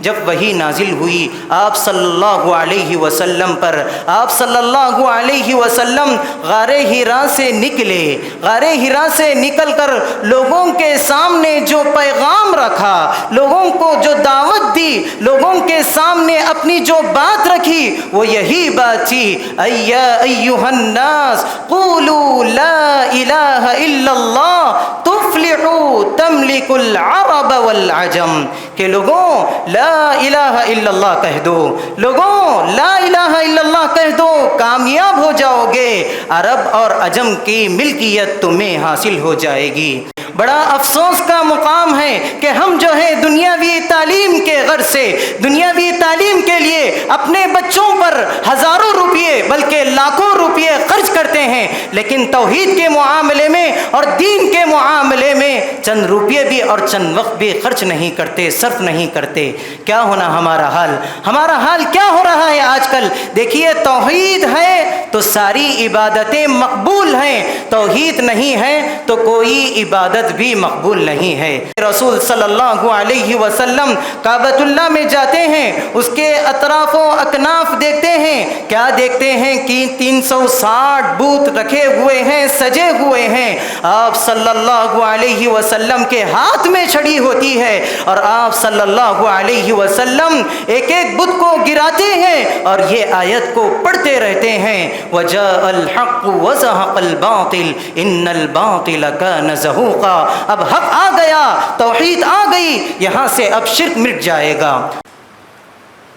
جب وحی نازل ہوئی آپ صلی اللہ علیہ وسلم پر، آپ صلی اللہ علیہ وسلم غار حرا سے نکلے، غار حرا سے نکل کر لوگوں کے سامنے جو پیغام رکھا، لوگوں کو جو دعوت دی، لوگوں کے سامنے اپنی جو بات رکھی وہ یہی بات تھی، ایا ایھا الناس قولوا لا الہ الا اللہ تفلحوا تملک العرب والعجم، کہ لوگوں لا الہ الا اللہ کہہ دو، لوگوں لا الہ الا اللہ کہہ دو، کامیاب ہو جاؤ گے، عرب اور عجم کی ملکیت تمہیں حاصل ہو جائے گی۔ بڑا افسوس کا مقام ہے کہ ہم جو ہے دنیاوی تعلیم کے غرض سے، دنیاوی تعلیم کے لیے اپنے بچوں پر ہزاروں روپیے بلکہ لاکھوں روپیے خرچ کرتے ہیں، لیکن توحید کے معاملے میں اور دین کے معاملے میں چند روپیے بھی اور چند وقت بھی خرچ نہیں کرتے، صرف نہیں کرتے۔ کیا ہونا ہمارا حال؟ ہمارا حال کیا ہو رہا ہے آج کل؟ دیکھیے توحید ہے تو ساری عبادتیں مقبول ہیں، توحید نہیں ہے تو کوئی عبادت بھی مقبول نہیں ہے۔ رسول صلی اللہ علیہ وسلم کعبۃ اللہ میں جاتے ہیں، اس کے اطراف و اکناف دیکھتے ہیں، کیا دیکھتے ہیں کہ 360 بت رکھے ہوئے ہیں، سجے ہوئے ہیں۔ آپ صلی اللہ علیہ وسلم کے ہاتھ میں چھڑی ہوتی ہے اور آپ صلی اللہ علیہ وسلم ایک ایک بت کو گراتے ہیں اور یہ آیت کو پڑھتے رہتے ہیں، وَجَاءَ الْحَقُّ وَزَهَقَ الْبَاطِلُ إِنَّ الْبَاطِلَ كَانَ زَهُوقًا، اب حق آ گیا، توحید آ گئی، یہاں سے اب شرک مٹ جائے گا۔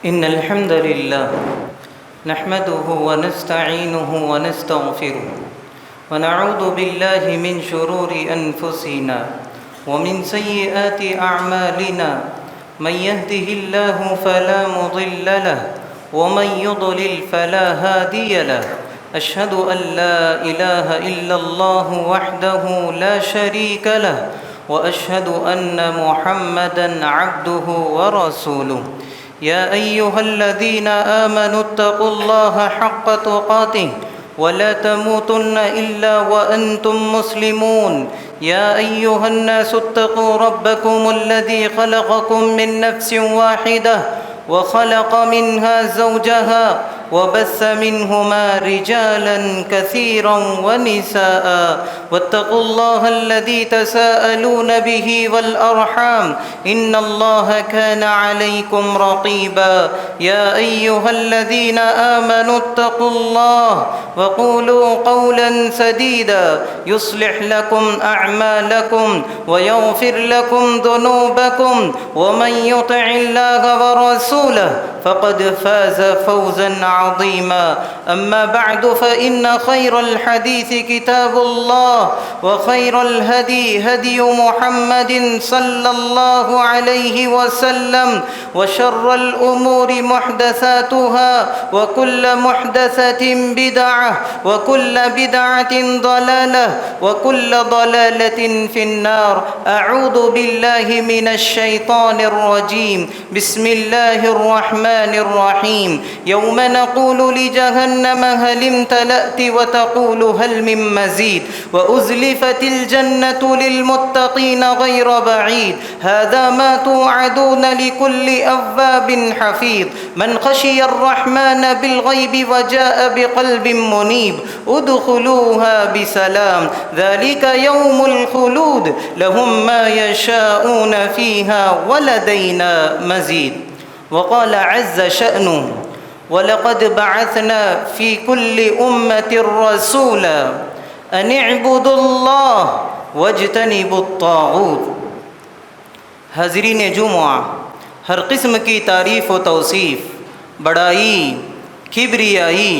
ان الحمد للہ نحمده ونستعینه ونستغفره ونعوذ باللہ من شرور انفسنا ومن سیئات اعمالنا، من يهده الله فلا مضل له ومن يضلل فلا هادي له، اشهد ان لا الہ الا اللہ وحدہ لا شریک له واشهد ان محمدا عبده ورسوله، یا ایھا الذین آمنوا اتقوا اللہ حق تقاته ولا تموتن الا وانتم مسلمون، یا ایھا الناس اتقوا ربکم الذی خلقکم من نفس واحدہ وخلق منها زوجها وبث منهما رجالا كثيرا ونساء، واتقوا الله الذي تساءلون به والأرحام إن الله كان عليكم رقيبا، يا أيها الذين آمنوا اتقوا الله وقولوا قولا سديدا يصلح لكم أعمالكم ويغفر لكم ذنوبكم، ومن يطع الله ورسوله فقد فاز فوزا عظيما، أما بعد فإن خير الحديث كتاب الله وخير الهدي هدي محمد صلى الله عليه وسلم، وشر الأمور محدثاتها وكل محدثة بدعة وكل بدعة ضلالة وكل ضلالة في النار، أعوذ بالله من الشيطان الرجيم، بسم الله الرحمن الرحيم، يوم نقول لجهنم هل امتلأت وتقول هل من مزيد، وأزلفت الجنة للمتقين غير بعيد، هذا ما توعدون لكل أواب حفيظ، من خشي الرحمن بالغيب وجاء بقلب منيب، ادخلوها بسلام، ذلك يوم الخلود، لهم ما يشاءون فيها ولدينا مزيد۔ وقال عز شأنه وَلَقَدْ بَعَثْنَا فِي كُلِّ أُمَّةٍ رَسُولًا أَنِ اعْبُدُوا اللَّهَ وَاجْتَنِبُوا الطَّاغُوتَ۔ حاضرین جمعہ، ہر قسم کی تعریف و توصیف، بڑائی، کبریائی،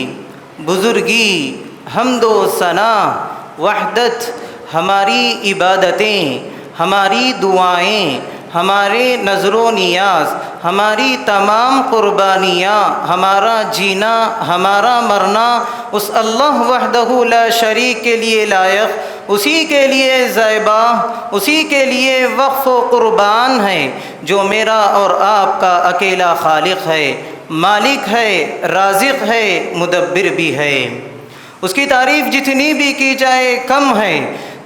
بزرگی، حمد و ثنا، وحدت، ہماری عبادتیں، ہماری دعائیں، ہمارے نظر و نیاز، ہماری تمام قربانیاں، ہمارا جینا، ہمارا مرنا اس اللہ وحدہ لا شریک کے لیے لائق، اسی کے لیے زیبا، اسی کے لیے وقف و قربان ہے، جو میرا اور آپ کا اکیلا خالق ہے، مالک ہے، رازق ہے، مدبر بھی ہے۔ اس کی تعریف جتنی بھی کی جائے کم ہے۔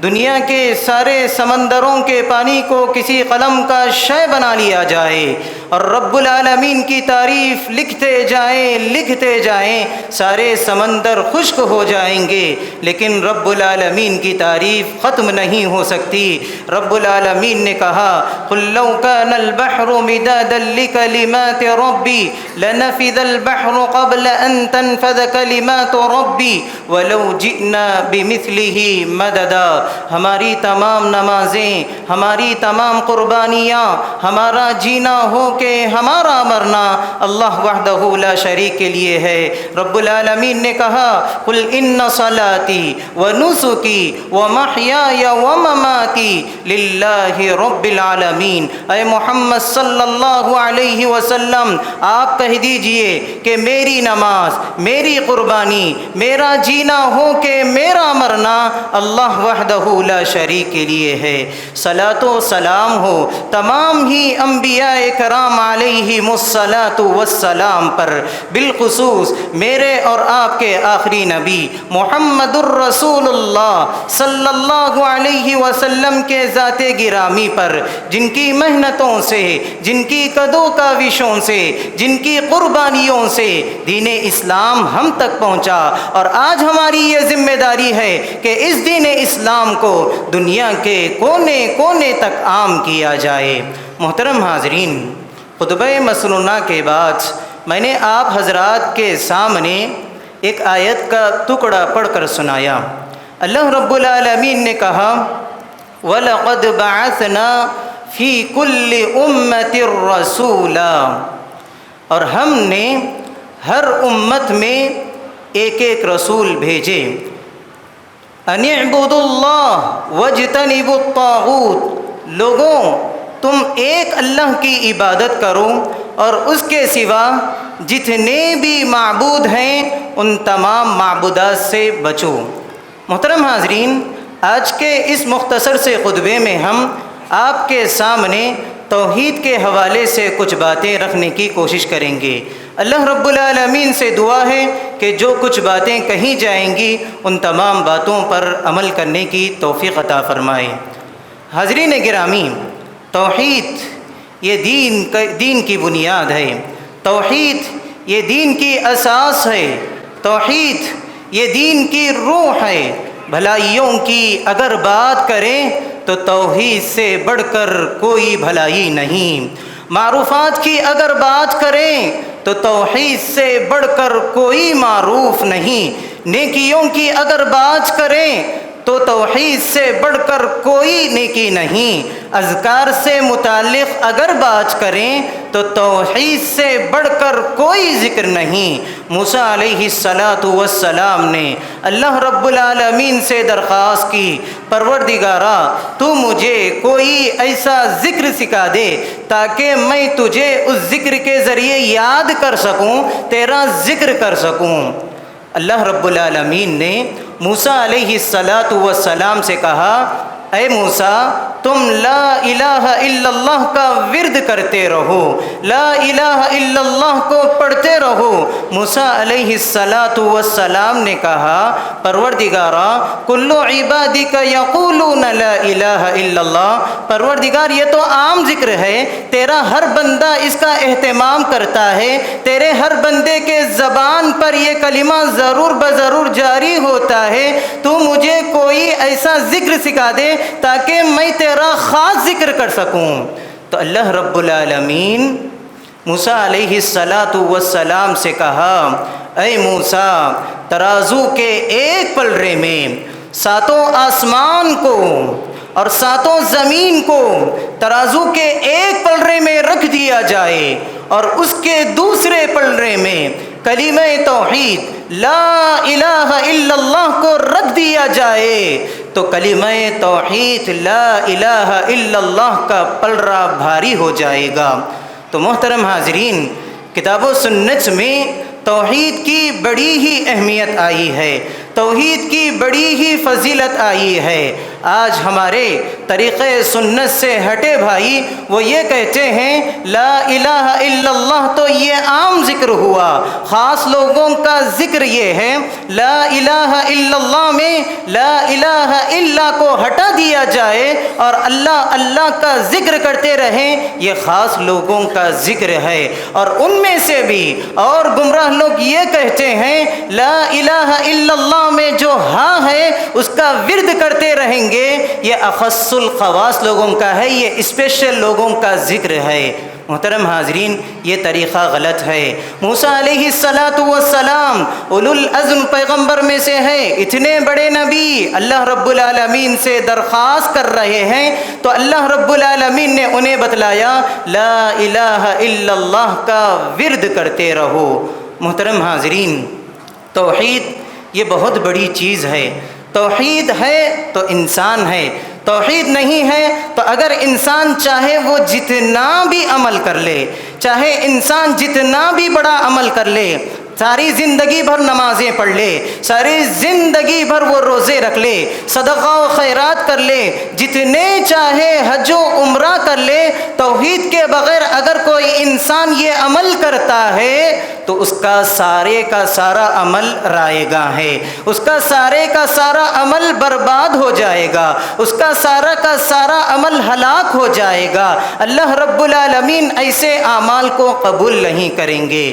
دنیا کے سارے سمندروں کے پانی کو کسی قلم کا شے بنا لیا جائے اور رب العالمین کی تعریف لکھتے جائیں سارے سمندر خشک ہو جائیں گے، لیکن رب العالمین کی تعریف ختم نہیں ہو سکتی۔ رب العالمین نے کہا قُل لَوْ كَانَ الْبَحْرُ مِدَادًا لِكَلِمَاتِ رَبِّي لَنَفِذَ الْبَحْرُ قَبْلَ أَن تَنفَذَ كَلِمَاتُ رَبِّي وَلَوْ جِئْنَا بِمِثْلِهِ مَدَدًا۔ ہماری تمام نمازیں، ہماری تمام قربانیاں، ہمارا جینا ہو کہ ہمارا مرنا اللہ وحدہ لا شریک کے لیے ہے۔ رب العالمین نے کہا قُلْ إِنَّ صَلَاتِي وَنُسُكِي وَمَحْيَايَ وَمَمَاتِي لِلَّهِ رَبِّ العالمین۔ اے محمد صلی اللہ علیہ وسلم آپ کہہ دیجئے کہ میری نماز، میری قربانی، میرا جینا ہو کہ میرا مرنا اللہ وحدہ لا شریک کے لیے ہے۔ صلاۃ و سلام ہو تمام ہی انبیاء کرام علیہم الصلاۃ والسلام پر، بالخصوص میرے اور آپ کے آخری نبی محمد الرسول اللہ صلی اللہ علیہ وسلم کے ذات گرامی پر، جن کی محنتوں سے، جن کی کدو کاوشوں سے، جن کی قربانیوں سے دین اسلام ہم تک پہنچا، اور آج ہماری یہ ذمہ داری ہے کہ اس دین اسلام کو دنیا کے کونے کونے تک عام کیا جائے۔ محترم حاضرین، خطبہ مسنونہ کے بعد میں نے آپ حضرات کے سامنے ایک آیت کا ٹکڑا پڑھ کر سنایا۔ اللہ رب العالمین نے کہا وَلَقَدْ بَعَثْنَا فِي كُلِّ أُمَّةٍ رَسُولًا، اور ہم نے ہر امت میں ایک ایک رسول بھیجے، ان اعبدوا اللہ واجتنبوا الطاغوت، لوگوں تم ایک اللہ کی عبادت کرو اور اس کے سوا جتنے بھی معبود ہیں ان تمام معبودات سے بچو۔ محترم حاضرین، آج کے اس مختصر سے خطبے میں ہم آپ کے سامنے توحید کے حوالے سے کچھ باتیں رکھنے کی کوشش کریں گے۔ اللہ رب العالمین سے دعا ہے کہ جو کچھ باتیں کہی جائیں گی ان تمام باتوں پر عمل کرنے کی توفیق عطا فرمائے۔ حاضرین گرامی، توحید یہ دین کی بنیاد ہے، توحید یہ دین کی اساس ہے، توحید یہ دین کی روح ہے۔ بھلائیوں کی اگر بات کریں تو توحید سے بڑھ کر کوئی بھلائی نہیں، معروفات کی اگر بات کریں تو توحید سے بڑھ کر کوئی معروف نہیں، نیکیوں کی اگر بات کریں تو توحید سے بڑھ کر کوئی نیکی نہیں، اذکار سے متعلق اگر بات کریں تو توحید سے بڑھ کر کوئی ذکر نہیں۔ موسیٰ علیہ السلام نے اللہ رب العالمین سے درخواست کی پروردگارا تو مجھے کوئی ایسا ذکر سکھا دے تاکہ میں تجھے اس ذکر کے ذریعے یاد کر سکوں، تیرا ذکر کر سکوں۔ اللہ رب العالمین نے موسیٰ علیہ السلام سے کہا اے موسیٰ تم لا الہ الا اللہ کا ورد کرتے رہو، لا الہ الا اللہ کو پڑھتے رہو۔ موسیٰ علیہ السلام نے کہا پروردگارا کل عبادک یقولون لا الہ الا اللہ، پروردگار یہ تو عام ذکر ہے، تیرا ہر بندہ اس کا اہتمام کرتا ہے، تیرے ہر بندے کے زبان پر یہ کلمہ ضرور بضرور جاری ہوتا ہے، تو مجھے کوئی ایسا ذکر سکھا دے تاکہ میں تیرا خاص ذکر کر سکوں۔ تو اللہ رب العالمین موسیٰ علیہ السلام سے کہا اے موسیٰ ترازو کے ایک پلڑے میں ساتوں آسمان کو اور ساتوں زمین کو ترازو کے ایک پلڑے میں رکھ دیا جائے اور اس کے دوسرے پلڑے میں کلمہ توحید لا الہ الا اللہ کو رکھ دیا جائے تو کلمہ توحید لا الہ الا اللہ کا پلڑا بھاری ہو جائے گا۔ تو محترم حاضرین، کتاب و سنت میں توحید کی بڑی ہی اہمیت آئی ہے، توحید کی بڑی ہی فضیلت آئی ہے۔ آج ہمارے طریقے سنت سے ہٹے بھائی وہ یہ کہتے ہیں لا الہ الا اللہ، تو یہ عام ذکر ہوا، خاص لوگوں کا ذکر یہ ہے۔ لا الہ الا اللہ میں لا الہ الا کو ہٹا دیا جائے اور اللہ اللہ کا ذکر کرتے رہیں، یہ خاص لوگوں کا ذکر ہے۔ اور ان میں سے بھی اور گمراہ لوگ یہ کہتے ہیں لا الہ الا اللہ میں جو ہاں ہے اس کا ورد کرتے رہیں گے، یہ اخص الخواص لوگوں کا ہے، یہ اسپیشل لوگوں کا ذکر ہے۔ محترم حاضرین، یہ طریقہ غلط ہے۔ موسیٰ علیہ السلام اولو العزم پیغمبر میں سے ہے، اتنے بڑے نبی اللہ رب العالمین سے درخواست کر رہے ہیں تو اللہ رب العالمین نے انہیں بتلایا لا الہ الا اللہ کا ورد کرتے رہو۔ محترم حاضرین، توحید یہ بہت بڑی چیز ہے۔ توحید ہے تو انسان ہے، توحید نہیں ہے تو اگر انسان چاہے وہ جتنا بھی عمل کر لے، چاہے انسان جتنا بھی بڑا عمل کر لے، ساری زندگی بھر نمازیں پڑھ لے، ساری زندگی بھر وہ روزے رکھ لے، صدقہ و خیرات کر لے، جتنے چاہے حج و عمرہ کر لے، توحید کے بغیر اگر کوئی انسان یہ عمل کرتا ہے تو اس کا سارے کا سارا عمل رائے گاں ہے، اس کا سارے کا سارا عمل برباد ہو جائے گا، اس کا سارا عمل ہلاک ہو جائے گا۔ اللہ رب العالمین ایسے اعمال کو قبول نہیں کریں گے۔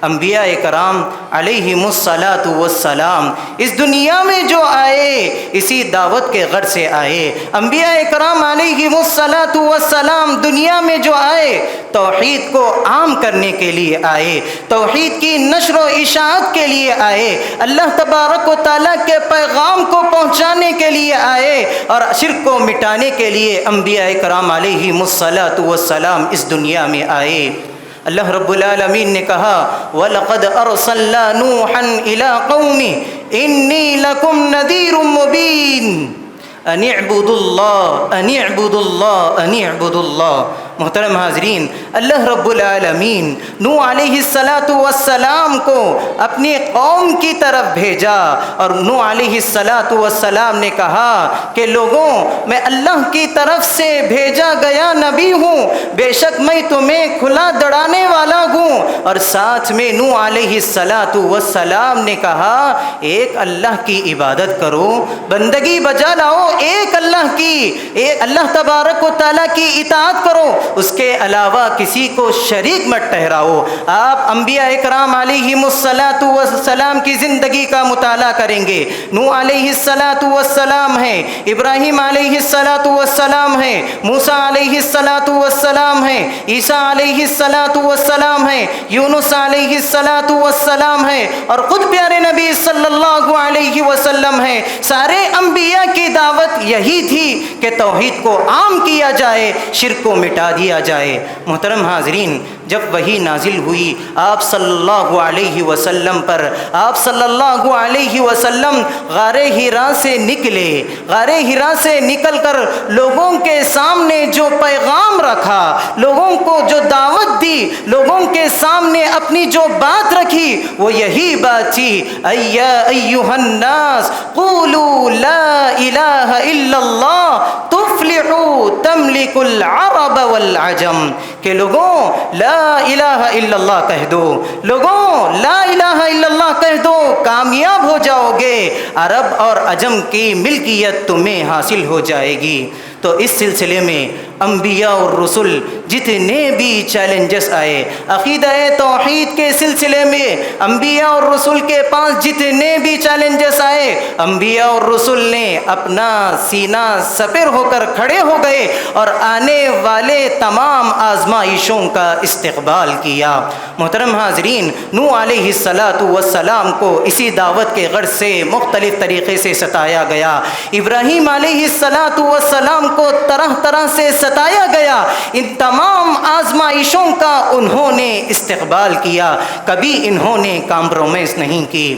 انبیاء کرام علیہم الصلاۃ والسلام اس دنیا میں جو آئے اسی دعوت کے غرض سے آئے۔ انبیاء کرام علیہم الصلاۃ والسلام دنیا میں جو آئے توحید کو عام کرنے کے لیے آئے، توحید کی نشر و اشاعت کے لیے آئے، اللہ تبارک و تعالیٰ کے پیغام کو پہنچانے کے لیے آئے اور شرک کو مٹانے کے لیے انبیاء کرام علیہم الصلاۃ والسلام اس دنیا میں آئے۔ اللہ رب العالمین نے کہا وَلَقَدْ أَرْسَلْنَا نُوحًا إِلَىٰ قَوْمِهِ إِنِّي لَكُمْ نَذِيرٌ مُّبِينٌ أَنِ اعْبُدُوا اللَّهَ أَنِ اعْبُدُوا اللَّهَ أَنِ اعْبُدُوا اللَّهَ۔ محترم حاضرین، اللہ رب العالمین نوح علیہ السلام کو اپنی قوم کی طرف بھیجا اور نوح علیہ السلام نے کہا کہ لوگوں میں اللہ کی طرف سے بھیجا گیا نبی ہوں، بے شک میں تمہیں کھلا دڑانے والا ہوں۔ اور ساتھ میں نوح علیہ السلام نے کہا ایک اللہ کی عبادت کرو، بندگی بجا لاؤ ایک اللہ کی، ایک اللہ تبارک و تعالیٰ کی اطاعت کرو، اس کے علاوہ کسی کو شریک مت ٹھہراؤ۔ آپ انبیاء اکرام علیہم السلام کی زندگی کا مطالعہ کریں گے۔ نوح علیہ السلام ہے، ابراہیم علیہ السلام ہے، موسیٰ علیہ السلام ہے، عیسیٰ علیہ السلام ہے، یونس علیہ السلام ہے اور خود پیارے نبی صلی اللہ علیہ وسلم ہے۔ سارے انبیاء کی دعوت یہی تھی کہ توحید کو عام کیا جائے، شرک کو مٹا دیا جائے۔ محترم حاضرین، جب وحی نازل ہوئی آپ صلی اللہ علیہ وسلم پر، آپ صلی اللہ علیہ وسلم غار حرا سے نکلے، غار حرا سے نکل کر لوگوں کے سامنے جو پیغام رکھا، لوگوں کو جو دعوت دی، لوگوں کے سامنے اپنی جو بات رکھی وہ یہی بات تھی ایا ایھا الناس قولوا لا الہ الا اللہ تفلحوا تملک العرب والعجم، کہ لوگوں لا الہ الا اللہ کہہ دو، لوگوں لا الہ الا اللہ کہہ دو، کامیاب ہو جاؤ گے، عرب اور عجم کی ملکیت تمہیں حاصل ہو جائے گی۔ تو اس سلسلے میں انبیاء اور رسول جتنے بھی چیلنجز آئے، عقیدہ توحید کے سلسلے میں انبیاء اور رسول کے پاس جتنے بھی چیلنجز آئے، انبیاء اور رسول نے اپنا سینہ سپر ہو کر کھڑے ہو گئے اور آنے والے تمام آزمائشوں کا استقبال کیا۔ محترم حاضرین، نوح علیہ السلام کو اسی دعوت کے غرض سے مختلف طریقے سے ستایا گیا، ابراہیم علیہ السلام کو طرح طرح سے ستایا گیا، ان تمام آزمائشوں کا انہوں نے استقبال کیا، کبھی انہوں نے کمپرومائز نہیں کی۔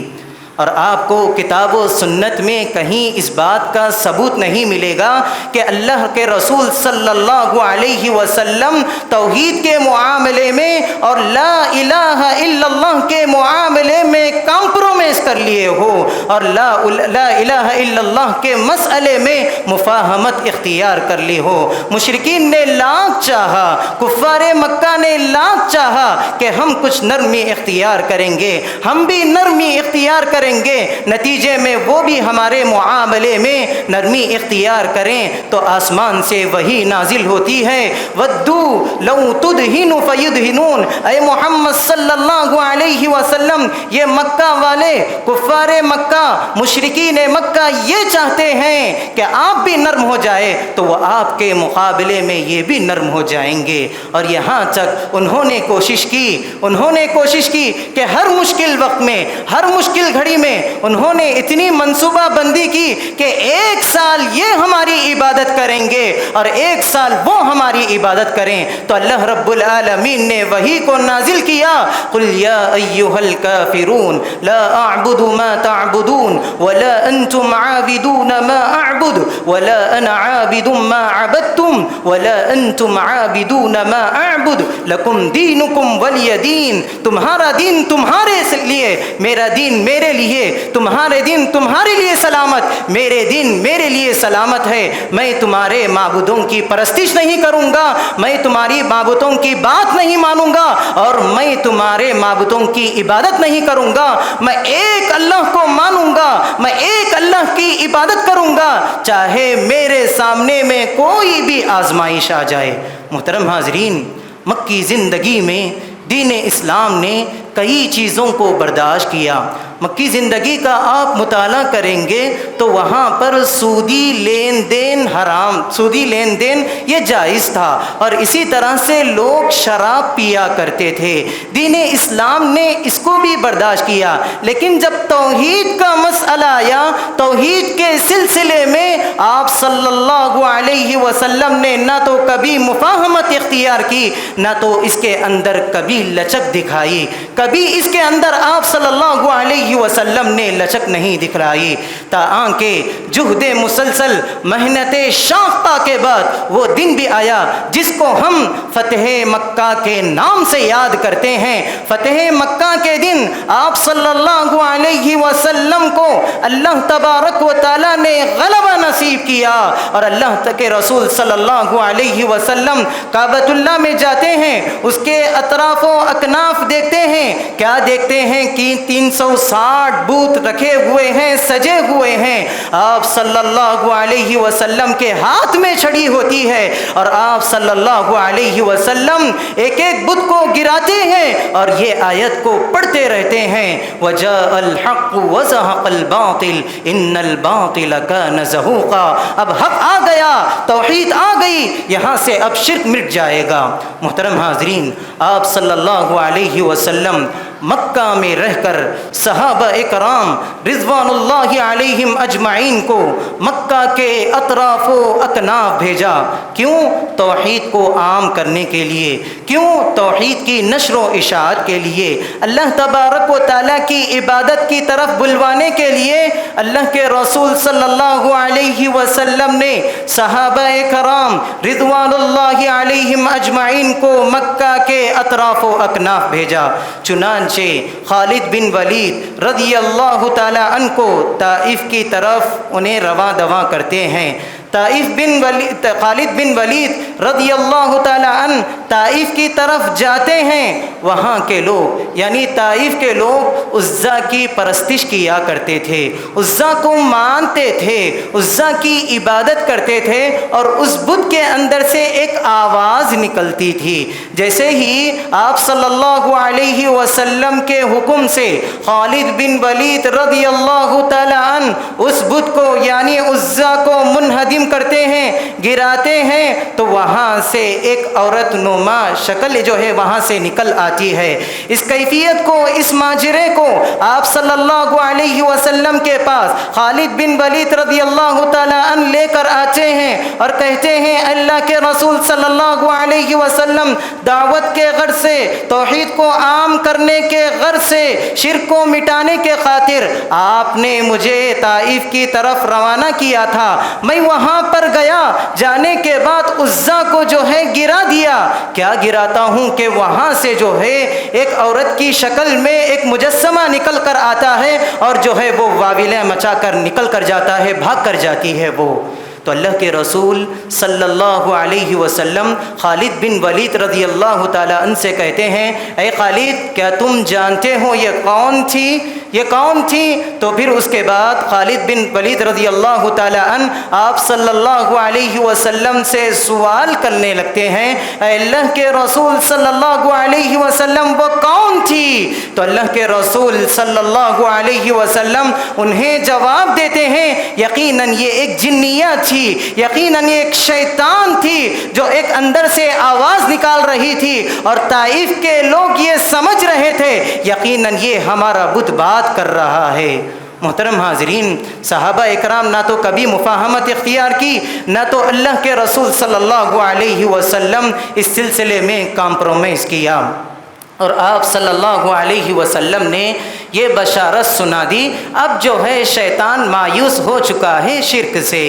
اور آپ کو کتاب و سنت میں کہیں اس بات کا ثبوت نہیں ملے گا کہ اللہ کے رسول صلی اللہ علیہ وسلم توحید کے معاملے میں اور لا الہ الا اللہ کے معاملے میں کمپرومائز کر لیے ہو اور لا الہ الا اللہ کے مسئلے میں مفاہمت اختیار کر لی ہو۔ مشرکین نے لاکھ چاہا، کفار مکہ نے لاکھ چاہا کہ ہم کچھ نرمی اختیار کریں گے، ہم بھی نرمی اختیار کریں گے، نتیجے میں وہ بھی ہمارے معاملے میں نرمی اختیار کریں تو آسمان سے وہی نازل ہوتی ہے، ودو لو تدہن فیدہنون۔ اے محمد صلی اللہ علیہ وسلم، یہ مکہ والے کفار مکہ مشرکین مکہ یہ چاہتے ہیں کہ آپ بھی نرم ہو جائے تو وہ آپ کے مقابلے میں یہ بھی نرم ہو جائیں گے۔ اور یہاں تک انہوں نے کوشش کی کہ ہر مشکل وقت میں، ہر مشکل گھڑی میں انہوں نے اتنی منصوبہ بندی کی کہ ایک سال یہ ہماری عبادت کریں گے اور ایک سال وہ ہماری عبادت کریں، تو اللہ رب العالمین نے وحی کو نازل کیا، قل یا ایھا الکافرون لا اعبد ما تعبدون ولا انتم عابدون ما اعبد ولا انا عابد ما عبدتم ولا انتم عابدون ما اعبد لکم دینکم ولی دین۔ تمہارا دین تمہارے لیے، میرا دین میرے لیے، تمہارے دین تمہارے لیے سلامت، میرے دین میرے لیے سلامت ہے۔ میں تمہارے معبودوں کی پرستش نہیں کروں گا، میں تمہاری معبودوں کی بات نہیں مانوں گا اور میں تمہارے معبودوں کی عبادت نہیں کروں گا، میں ایک اللہ کو مانوں گا، میں ایک اللہ کی عبادت کروں گا، چاہے میرے سامنے میں کوئی بھی آزمائش آ جائے۔ محترم حاضرین، مکی زندگی میں دین اسلام نے کئی چیزوں کو برداشت کیا۔ مکی زندگی کا آپ مطالعہ کریں گے تو وہاں پر سودی لین دین حرام، سودی لین دین یہ جائز تھا، اور اسی طرح سے لوگ شراب پیا کرتے تھے۔ دین اسلام نے اس کو بھی برداشت کیا، لیکن جب توحید کا مسئلہ آیا، توحید کے سلسلے میں آپ صلی اللہ علیہ وسلم نے نہ تو کبھی مفاہمت اختیار کی، نہ تو اس کے اندر کبھی لچک دکھائی، کبھی اس کے اندر آپ صلی اللہ علیہ وسلم نے لچک نہیں دکھلائی، تاکہ جہد مسلسل، محنت شاقہ کے بعد وہ دن بھی آیا جس کو ہم فتح مکہ کے نام سے یاد کرتے ہیں۔ فتح مکہ کے دن آپ صلی اللہ علیہ وسلم کو اللہ تبارک و تعالیٰ نے غلبہ نصیب کیا، اور اللہ کے رسول صلی اللہ علیہ وسلم کعبۃ اللہ میں جاتے ہیں، اس کے اطراف و اکناف دیکھتے ہیں، کیا دیکھتے ہیں کہ 360 بت رکھے ہوئے ہیں، سجے ہوئے ہیں۔ آپ صلی اللہ علیہ وسلم کے ہاتھ میں چھڑی ہوتی ہے اور آپ صلی اللہ علیہ وسلم ایک ایک بت کو گراتے ہیں اور یہ آیت کو پڑھتے رہتے ہیں، وَجَاءَ الْحَقُّ وَزَهَقَ الْبَاطِلُ إِنَّ الْبَاطِلَ كَانَ زَهُوقًا۔ اب حق آ گیا، توحید آ گئی، یہاں سے اب شرک مٹ جائے گا۔ محترم حاضرین، آپ صلی اللہ علیہ وسلم مکہ میں رہ کر صحابہ اکرام رضوان اللہ علیہم اجمعین کو مکہ کے اطراف و اکناف بھیجا۔ کیوں؟ توحید کو عام کرنے کے لیے، کیوں؟ توحید کی نشر و اشاعت کے لیے، اللہ تبارک و تعالیٰ کی عبادت کی طرف بلوانے کے لیے۔ اللہ کے رسول صلی اللہ علیہ وسلم نے صحابہ کرام رضوان اللہ علیہم اجمعین کو مکہ کے اطراف و اکناف بھیجا۔ چنانچہ خالد بن ولید رضی اللہ تعالی عنہ کو طائف کی طرف انہیں رواں دواں کرتے ہیں۔ خالد بن ولید رضی اللہ تعالی عنہ طائف کی طرف جاتے ہیں، وہاں کے لوگ یعنی طائف کے لوگ عزا کی پرستش کیا کرتے تھے، عزا کو مانتے تھے، عزا کی عبادت کرتے تھے، اور اس بت کے اندر سے ایک آواز نکلتی تھی۔ جیسے ہی آپ صلی اللہ علیہ وسلم کے حکم سے خالد بن ولید رضی اللہ تعالی عنہ اس بت کو یعنی عزا کو منہدم تعظیم کرتے ہیں، گراتے ہیں، تو وہاں سے ایک عورت نما شکل جو ہے وہاں سے نکل آتی ہے۔ اس کیفیت کو، اس ماجرے کو آپ صلی اللہ علیہ وسلم کے پاس خالد بن ولید رضی اللہ تعالیٰ عنہ لے کر آتے ہیں اور کہتے ہیں اللہ کے رسول صلی اللہ علیہ وسلم دعوت کے غرض سے، توحید کو عام کرنے کے غرض سے، شرک کو مٹانے کے خاطر آپ نے مجھے طائف کی طرف روانہ کیا تھا۔ میں وہاں پر گیا، جانے کے بعد عزا کو جو ہے گرا دیا۔ کیا گراتا ہوں کہ وہاں سے جو ہے ایک عورت کی شکل میں ایک مجسمہ نکل کر آتا ہے اور جو ہے وہ واویلیں مچا کر نکل کر جاتا ہے، بھاگ کر جاتی ہے وہ۔ تو اللہ کے رسول صلی اللہ علیہ وسلم خالد بن ولید رضی اللہ تعالیٰ عنہ سے کہتے ہیں اے خالد، کیا تم جانتے ہو یہ کون تھی؟ یہ کون تھی؟ تو پھر اس کے بعد خالد بن ولید رضی اللہ تعالیٰ عنہ آپ صلی اللہ علیہ وسلم سے سوال کرنے لگتے ہیں اے اللہ کے رسول صلی اللہ علیہ وسلم وہ کون تھی؟ تو اللہ کے رسول صلی اللہ علیہ وسلم انہیں جواب دیتے ہیں یقیناً یہ ایک جنیہ تھی، یقیناً یہ ایک شیطان تھی جو ایک اندر سے آواز نکال رہی تھی اور طائف کے لوگ یہ سمجھ رہے تھے یقیناً یہ ہمارا بت بات کر رہا ہے۔ محترم حاضرین، صحابہ اکرام نہ تو کبھی مفاہمت اختیار کی، نہ تو اللہ کے رسول صلی اللہ علیہ وسلم اس سلسلے میں کمپرومائز کیا، اور آپ صلی اللہ علیہ وسلم نے یہ بشارت سنا دی اب جو ہے شیطان مایوس ہو چکا ہے شرک سے،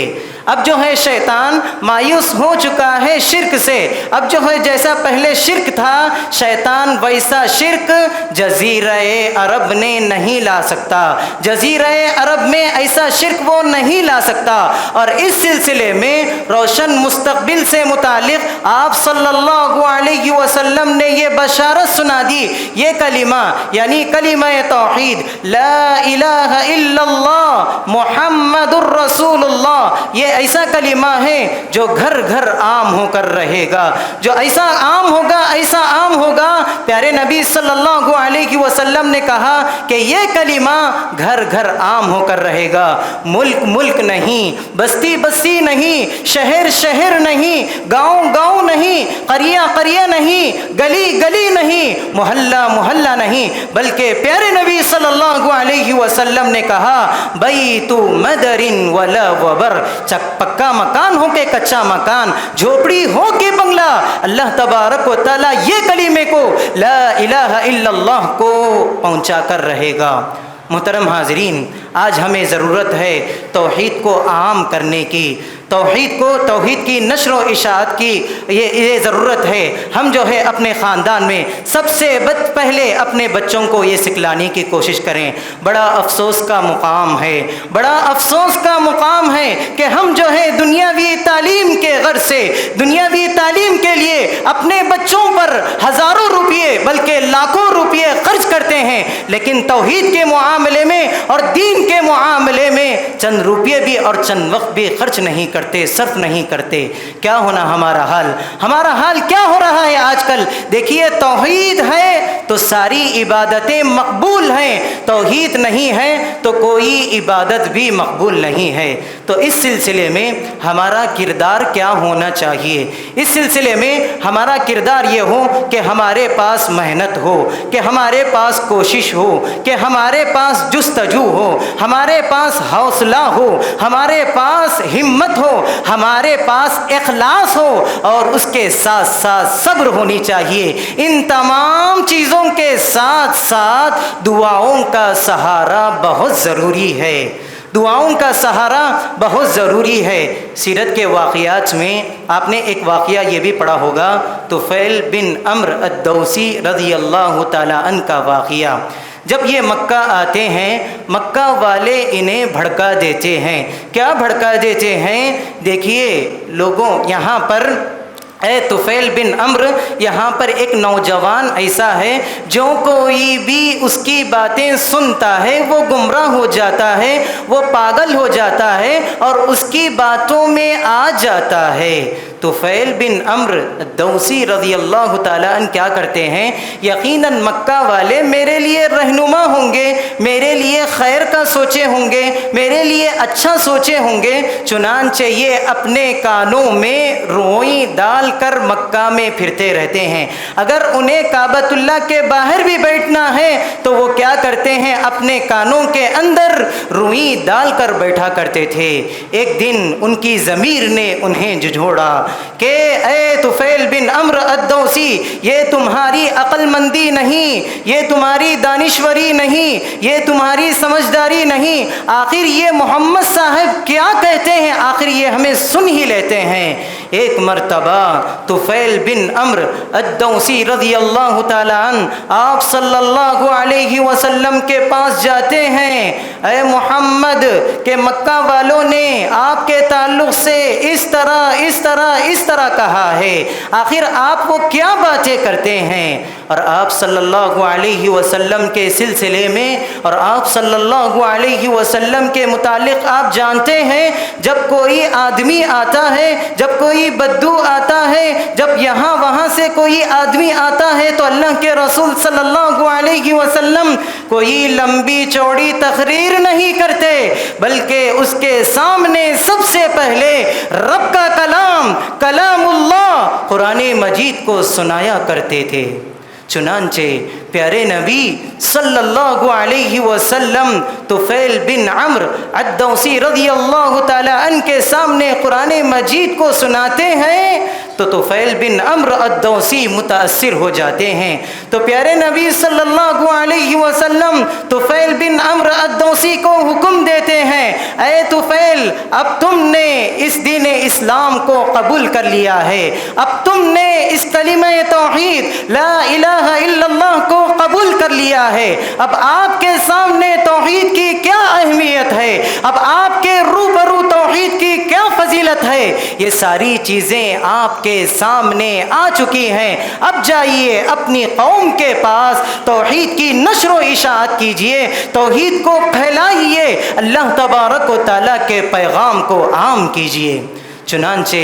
اب جو ہے شیطان مایوس ہو چکا ہے شرک سے، اب جو ہے جیسا پہلے شرک تھا شیطان ویسا شرک جزیرہ عرب نے نہیں لا سکتا، جزیرہ عرب میں ایسا شرک وہ نہیں لا سکتا۔ اور اس سلسلے میں روشن مستقبل سے متعلق آپ صلی اللہ علیہ وسلم نے یہ بشارت سنا دی، یہ کلمہ یعنی کلمہ توحید لا الہ الا اللہ محمد الرسول اللہ، یہ ایسا کلمہ ہے جو گھر گھر عام ہو کر رہے گا، جو ایسا عام ہوگا، ایسا عام ہوگا۔ پیارے نبی صلی اللہ علیہ وسلم نے کہا کہ یہ کلمہ گھر گھر عام ہو کر رہے گا، ملک ملک نہیں، بستی بستی نہیں، شہر شہر نہیں، گاؤں گاؤں نہیں، قریہ قریہ نہیں، گلی گلی نہیں، محلہ محلہ نہیں، بلکہ پیارے نبی صلی اللہ علیہ وسلم نے کہا بیت مدر ولا وبر، پکا مکان ہو کے کچا مکان، جھوپڑی ہو کے بنگلہ، اللہ تبارک و تعالیٰ یہ کلمے کو لا الہ الا اللہ کو پہنچا کر رہے گا۔ محترم حاضرین، آج ہمیں ضرورت ہے توحید کو عام کرنے کی، توحید کی نشر و اشاعت کی یہ ضرورت ہے۔ ہم جو ہے اپنے خاندان میں سب سے پہلے اپنے بچوں کو یہ سکھلانے کی کوشش کریں۔ بڑا افسوس کا مقام ہے، بڑا افسوس کا مقام ہے کہ ہم جو ہے دنیاوی تعلیم کے غرض سے، دنیاوی تعلیم کے لیے اپنے بچوں پر ہزاروں روپیے بلکہ لاکھوں روپیے خرچ کرتے ہیں، لیکن توحید کے معاملے میں اور دین کے معاملے میں چند روپیے بھی اور چند وقت بھی خرچ نہیں کرتے، صرف نہیں کرتے۔ کیا ہونا ہمارا حال؟ ہمارا حال کیا ہو رہا ہے آج کل؟ دیکھیے توحید ہے تو ساری عبادتیں مقبول ہیں، توحید نہیں ہے تو کوئی عبادت بھی مقبول نہیں ہے۔ تو اس سلسلے میں ہمارا کردار کیا ہونا چاہیے؟ اس سلسلے میں ہمارا کردار یہ ہو کہ ہمارے پاس محنت ہو، کہ ہمارے پاس کوشش ہو، کہ ہمارے پاس جستجو ہو، ہمارے پاس حوصلہ ہو، ہمارے پاس ہمت ہو، ہمارے پاس اخلاص ہو، اور اس کے ساتھ ساتھ صبر ہونی چاہیے۔ ان تمام چیزوں کے ساتھ ساتھ دعاؤں کا سہارا بہت ضروری ہے، دعاؤں کا سہارا بہت ضروری ہے۔ سیرت کے واقعات میں آپ نے ایک واقعہ یہ بھی پڑھا ہوگا، طفیل بن عمرو الدوسی رضی اللہ تعالی عنہ کا واقعہ۔ جب یہ مکہ آتے ہیں، مکہ والے انہیں بھڑکا دیتے ہیں۔ کیا بھڑکا دیتے ہیں؟ دیکھیے لوگوں، یہاں پر اے طفیل بن عمرو، یہاں پر ایک نوجوان ایسا ہے جو کوئی بھی اس کی باتیں سنتا ہے وہ گمراہ ہو جاتا ہے، وہ پاگل ہو جاتا ہے اور اس کی باتوں میں آ جاتا ہے۔ طفیل بن عمرو الدوسی رضی اللہ تعالیٰ عنہ کیا کرتے ہیں، یقیناً مکہ والے میرے لیے رہنما ہوں گے، میرے لیے خیر کا سوچے ہوں گے، میرے لیے اچھا سوچے ہوں گے، چنانچہ یہ اپنے کانوں میں روئی ڈال کر مکہ میں پھرتے رہتے ہیں۔ اگر انہیں کعبۃ اللہ کے باہر بھی بیٹھنا ہے تو وہ کیا کرتے ہیں، اپنے کانوں کے اندر روئی ڈال کر بیٹھا کرتے تھے۔ ایک دن ان کی ضمیر نے انہیں جھنجھوڑا کہ اے طفیل بن عمرو الدوسی، یہ تمہاری عقل مندی نہیں، یہ تمہاری دانشوری نہیں، یہ تمہاری سمجھداری نہیں، آخر یہ محمد صاحب کیا کہتے ہیں، آخر یہ ہمیں سن ہی لیتے ہیں۔ ایک مرتبہ طفیل بن عمرو الدوسی رضی اللہ تعالیٰ عنہ آپ صلی اللہ علیہ وسلم کے پاس جاتے ہیں۔ اے محمد، کہ مکہ والوں نے آپ کے تعلق سے اس طرح کہا ہے، آخر آپ وہ کیا باتیں کرتے ہیں؟ اور آپ صلی اللہ علیہ وسلم کے سلسلے میں اور آپ صلی اللہ علیہ وسلم کے متعلق آپ جانتے ہیں، جب کوئی آدمی آتا ہے، جب کوئی بدو آتا ہے، جب یہاں وہاں سے کوئی آدمی آتا ہے تو اللہ کے رسول صلی اللہ علیہ وسلم کوئی لمبی چوڑی تقریر نہیں کرتے، بلکہ اس کے سامنے سب سے پہلے رب کا کلام اللہ قرآن مجید کو سنایا کرتے تھے۔ چنانچہ پیارے نبی صلی اللہ علیہ وسلم طفیل بن عمرو الدوسی رضی اللہ تعالیٰ عنہ کے سامنے قرآن مجید کو سناتے ہیں تو طفیل بن عمرو الدوسی متاثر ہو جاتے ہیں۔ تو پیارے نبی صلی اللہ علیہ وسلم طفیل بن عمرو الدوسی کو حکم دیتے ہیں، اے طفیل، اب تم نے اس دین اسلام کو قبول کر لیا ہے، اب تم نے اس کلمہ توحید لا الہ الا اللہ کو قبول کر لیا ہے، اب آپ کے سامنے توحید کی کیا اہمیت ہے، اب آپ کے روبرو توحید کی کیا فضیلت ہے، یہ ساری چیزیں آپ کے سامنے آ چکی ہیں۔ اب جائیے اپنی قوم کے پاس توحید کی نشر و اشاعت کیجئے، توحید کو پھیلائیے، اللہ تبارک و تعالیٰ کے پیغام کو عام کیجئے۔ چنانچہ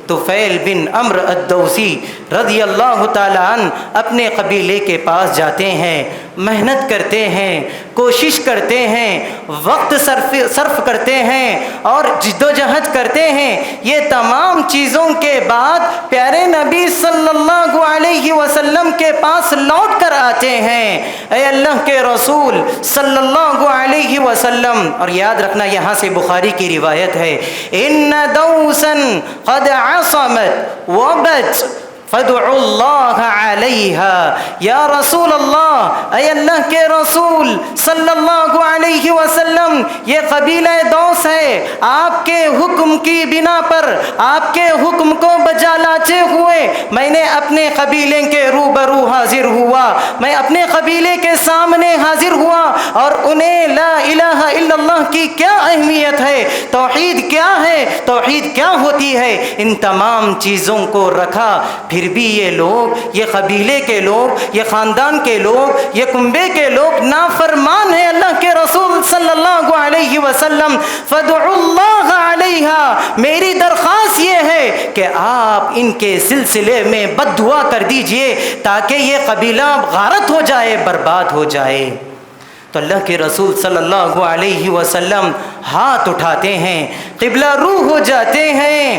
طفیل بن عمرو الدوسی رضی اللہ تعالیٰ عنہ اپنے قبیلے کے پاس جاتے ہیں، محنت کرتے ہیں، کوشش کرتے ہیں، وقت صرف کرتے ہیں اور جد و جہد کرتے ہیں۔ یہ تمام چیزوں کے بعد پیارے نبی صلی اللہ علیہ وسلم کے پاس لوٹ کر آتے ہیں، اے اللہ کے رسول صلی اللہ علیہ وسلم، اور یاد رکھنا یہاں سے بخاری کی روایت ہے، ان دوسا قد عصمت وبت فادعوا اللہ علیہا۔ یا رسول اللہ، اے اللہ کے رسول صلی اللہ علیہ وسلم، یہ قبیلہ دوس ہے، آپ کے حکم کی بنا پر، آپ کے حکم کو بجا لاتے ہوئے میں نے اپنے قبیلے کے روبرو حاضر ہوا، میں اپنے قبیلے کے سامنے حاضر ہوا اور انہیں لا الہ الا اللہ کی کیا اہمیت ہے، توحید کیا ہے، توحید کیا ہوتی ہے، ان تمام چیزوں کو رکھا۔ پھر بھی یہ لوگ، یہ قبیلے کے لوگ، یہ خاندان کے لوگ، یہ کنبے کے لوگ نافرمان ہیں اللہ کے رسول صلی اللہ علیہ وسلم۔ فادعوا اللہ علیہا، میری درخواست یہ ہے کہ آپ ان کے سلسلے میں بد دعا کر دیجئے تاکہ یہ قبیلہ غارت ہو جائے، برباد ہو جائے۔ تو اللہ کے رسول صلی اللہ علیہ وسلم ہاتھ اٹھاتے ہیں، قبلہ رو ہو جاتے ہیں۔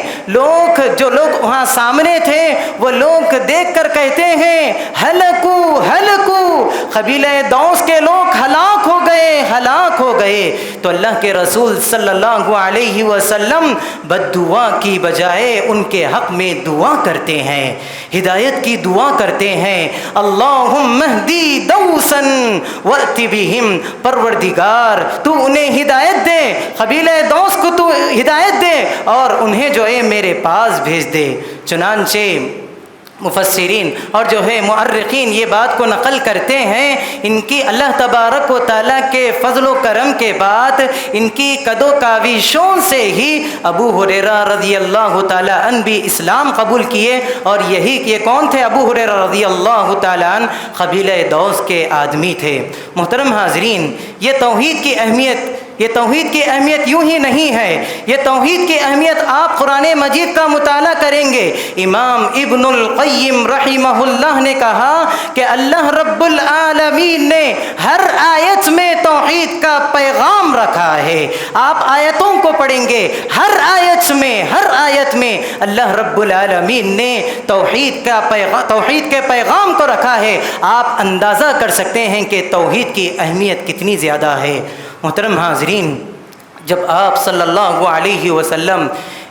جو لوگ وہاں سامنے تھے وہ لوگ دیکھ کر کہتے ہیں، ہلکو ہلکو، قبیلہ دوس کے لوگ ہلاک ہو گئے، ہلاک ہو گئے۔ تو اللہ کے رسول صلی اللہ علیہ وسلم بد دعا کی بجائے ان کے حق میں دعا کرتے ہیں، ہدایت کی دعا کرتے ہیں، اللہم اہدی دوسا وأت بہم، پروردگار تو انہیں ہدایت دے، قبیلہ دوس کو تو ہدایت دے اور انہیں جو ہے میرے پاس بھیج دے۔ چنانچہ مفسرین اور جو ہے مؤرخین یہ بات کو نقل کرتے ہیں، ان کی اللہ تبارک و تعالیٰ کے فضل و کرم کے بعد ان کی قد و کاوشوں سے ہی ابو ہریرہ رضی اللہ تعالیٰ عنہ بھی اسلام قبول کیے، اور یہ کون تھے؟ ابو ہریرہ رضی اللہ تعالیٰ عنہ قبیلہ دوس کے آدمی تھے۔ محترم حاضرین، یہ توحید کی اہمیت یوں ہی نہیں ہے، یہ توحید کی اہمیت آپ قرآن مجید کا مطالعہ کریں گے۔ امام ابن القیم رحمہ اللہ نے کہا کہ اللہ رب العالمین نے ہر آیت میں توحید کا پیغام رکھا ہے۔ آپ آیتوں کو پڑھیں گے، ہر آیت میں اللہ رب العالمین نے توحید کے پیغام کو رکھا ہے۔ آپ اندازہ کر سکتے ہیں کہ توحید کی اہمیت کتنی زیادہ ہے۔ محترم حاضرین، جب آپ صلی اللہ علیہ وسلم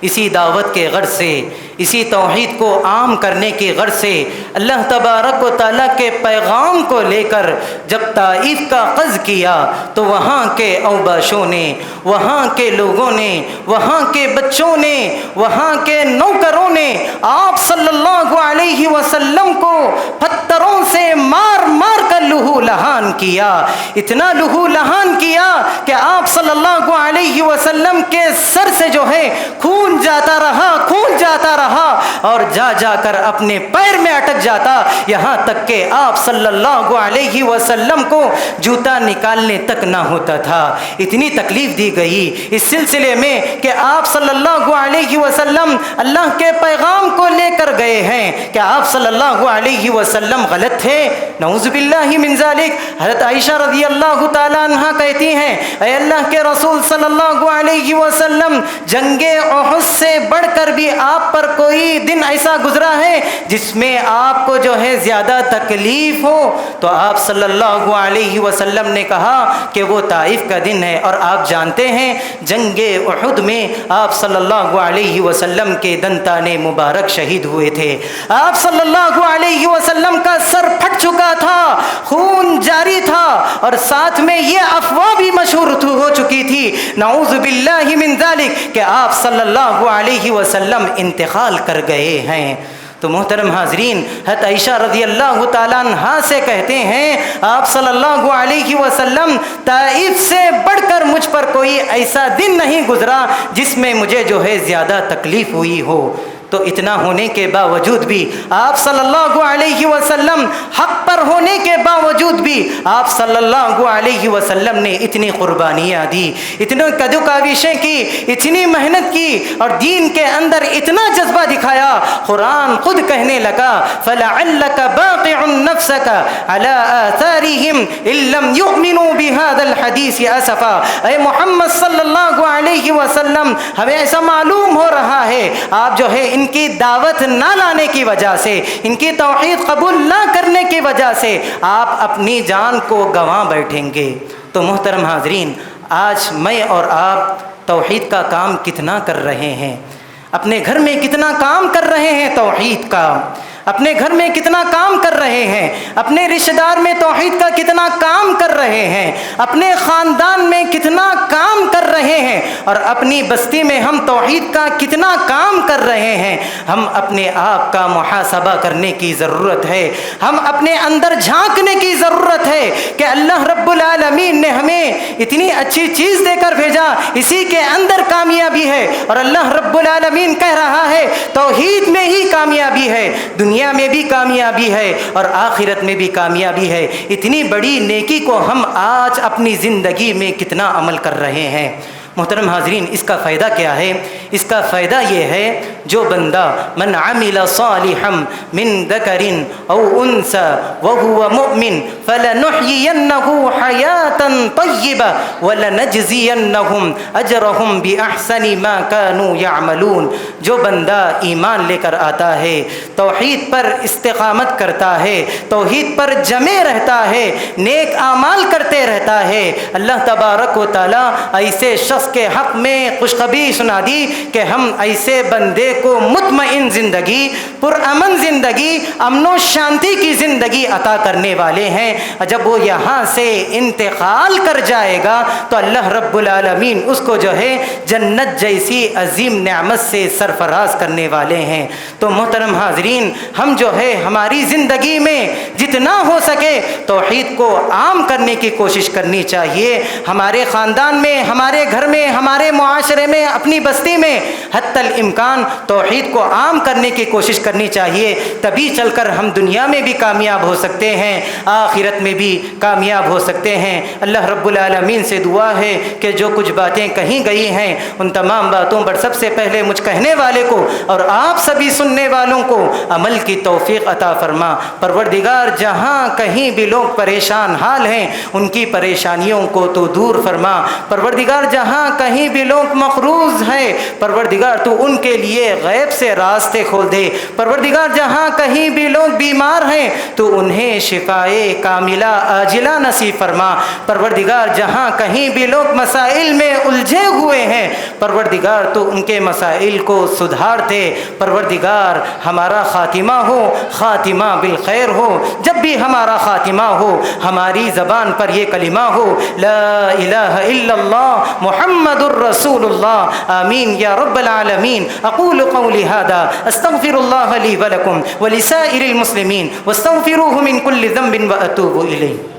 اسی دعوت کے غرض سے، اسی توحید کو عام کرنے کی غرض سے اللہ تبارک و تعالیٰ کے پیغام کو لے کر جب طائف کا قصد کیا تو وہاں کے اوباشوں نے، وہاں کے لوگوں نے، وہاں کے بچوں نے، وہاں کے نوکروں نے آپ صلی اللہ علیہ وسلم کو پتھروں سے مار مار کر لہو لہان کیا، اتنا لہو لہان کیا کہ آپ صلی اللہ علیہ وسلم کے سر سے جو ہے خون جاتا رہا اور جا کر اپنے پیر میں اٹک جاتا، یہاں تک کہ آپ صلی اللہ علیہ وسلم کو جوتا نکالنے تک نہ ہوتا تھا۔ اتنی تکلیف دی گئی اس سلسلے میں کہ آپ صلی اللہ علیہ وسلم اللہ کے پیغام کو لے کر گئے ہیں کہ آپ صلی اللہ علیہ وسلم غلط تھے، نعوذ باللہ من ذالک۔ حضرت عائشہ رضی اللہ تعالیٰ عنہا کہتی ہیں، اے اللہ کے رسول صلی اللہ علیہ وسلم، جنگ احد سے بڑھ کر بھی آپ پر کوئی دن ایسا گزرا ہے جس میں آپ کو جو ہے زیادہ تکلیف ہو؟ تو آپ صلی اللہ علیہ وسلم نے کہا کہ وہ طائف کا دن ہے، اور آپ جانتے ہیں جنگ احد میں آپ صلی اللہ علیہ وسلم کے دندان مبارک شہید ہوئے تھے۔ آپ صلی اللہ علیہ وسلم کا سر پھٹ چکا تھا، خون جاری تھا، اور ساتھ میں یہ افواہ بھی مشہور ہو چکی تھی، نعوذ باللہ من ذالک، کہ آپ صلی اللہ علیہ وسلم انتقال کر گئے ہیں۔ تو محترم حاضرین، حضرت عائشہ رضی اللہ تعالیٰ عنہا سے کہتے ہیں، آپ صلی اللہ علیہ وسلم، طائف سے بڑھ کر مجھ پر کوئی ایسا دن نہیں گزرا جس میں مجھے جو ہے زیادہ تکلیف ہوئی ہو۔ تو اتنا ہونے کے باوجود بھی آپ صلی اللہ علیہ وسلم، حق پر ہونے کے باوجود بھی آپ صلی اللہ علیہ وسلم نے اتنی قربانیاں دی، اتنی کد و کاوشیں کی، اتنی محنت کی، اور دین کے اندر اتنا جذبہ دکھایا۔ قرآن خود کہنے لگا، فَلَعَلَّكَ بَاقِعٌ نَفْسَكَ عَلَىٰ آثَارِهِمْ إِن لَّمْ يُؤْمِنُوا بِهَذَا الْحَدِيثِ آسَفًا۔ اے محمد صلی اللہ علیہ وسلم، ہمیں ایسا معلوم ہو رہا ہے آپ جو ہے ان کی دعوت نہ لانے کی وجہ سے، ان کی توحید قبول نہ کرنے کی وجہ سے آپ اپنی جان کو گنوا بیٹھیں گے۔ تو محترم حاضرین، آج میں اور آپ توحید کا کام کتنا کر رہے ہیں؟ اپنے گھر میں کتنا کام کر رہے ہیں توحید کا؟ اپنے گھر میں کتنا کام کر رہے ہیں؟ اپنے رشتہ دار میں توحید کا کتنا کام کر رہے ہیں؟ اپنے خاندان میں کتنا کام کر رہے ہیں؟ اور اپنی بستی میں ہم توحید کا کتنا کام کر رہے ہیں؟ ہم اپنے آپ کا محاسبہ کرنے کی ضرورت ہے، ہم اپنے اندر جھانکنے کی ضرورت ہے کہ اللہ رب العالمین نے ہمیں اتنی اچھی چیز دے کر بھیجا، اسی کے اندر کامیابی ہے، اور اللہ رب العالمین کہہ رہا ہے توحید میں ہی کامیابی ہے، دنیا میں بھی کامیابی ہے اور آخرت میں بھی کامیابی ہے۔ اتنی بڑی نیکی کو ہم آج اپنی زندگی میں کتنا عمل کر رہے ہیں؟ محترم حاضرین، اس کا فائدہ کیا ہے؟ اس کا فائدہ یہ ہے، جو بندہ من عمل صالحا من ذکر او انثى وهو مؤمن فلنحيينه حیاتا طیبہ ولنجزینهم اجرهم باحسن ما كانوا يعملون۔ جو بندہ ایمان لے کر آتا ہے، توحید پر استقامت کرتا ہے، توحید پر جمے رہتا ہے، نیک اعمال کرتے رہتا ہے، اللہ تبارک و تعالی ایسے شخص بس کے حق میں خوشخبری سنا دی کہ ہم ایسے بندے کو مطمئن زندگی، پرامن زندگی، امن و شانتی کی زندگی عطا کرنے والے ہیں۔ جب وہ یہاں سے انتقال کر جائے گا تو اللہ رب العالمین اس کو جو ہے جنت جیسی عظیم نعمت سے سرفراز کرنے والے ہیں۔ تو محترم حاضرین، ہم جو ہے ہماری زندگی میں جتنا ہو سکے توحید کو عام کرنے کی کوشش کرنی چاہیے۔ ہمارے خاندان میں، ہمارے گھر میں، ہمارے معاشرے میں، اپنی بستی میں حتی الامکان توحید کو عام کرنے کی کوشش کرنی چاہیے، تبھی چل کر ہم دنیا میں بھی کامیاب ہو سکتے ہیں، آخرت میں بھی کامیاب ہو سکتے ہیں۔ اللہ رب العالمین سے دعا ہے کہ جو کچھ باتیں کہیں گئی ہیں ان تمام باتوں پر سب سے پہلے مجھ کہنے والے کو اور آپ سبھی سننے والوں کو عمل کی توفیق عطا فرما۔ پروردگار جہاں کہیں بھی لوگ پریشان حال ہیں ان کی پریشانیوں کو تو دور فرما۔ پروردگار جہاں کہیں بھی لوگ مقروض ہیں پروردگار تو ان کے لیے غیب سے راستے کھول دے۔ پروردگار جہاں کہیں بھی لوگ بیمار ہیں تو انہیں شفائے کاملہ عاجلہ نصیب فرما۔ پروردگار جہاں کہیں بھی لوگ مسائل میں الجھے ہوئے ہیں پروردگار تو ان کے مسائل کو سدھار دے۔ پروردگار ہمارا خاتمہ ہو، خاتمہ بالخیر ہو، جب بھی ہمارا خاتمہ ہو ہماری زبان پر یہ کلمہ ہو لا الہ الا اللہ محمد الرسول اللہ، آمین یا رب العالمین۔ اقول قولی ھذا استغفر اللہ لی ولکم ولسائر المسلمین واستغفروہ من کل ذنب واتوب الیہ۔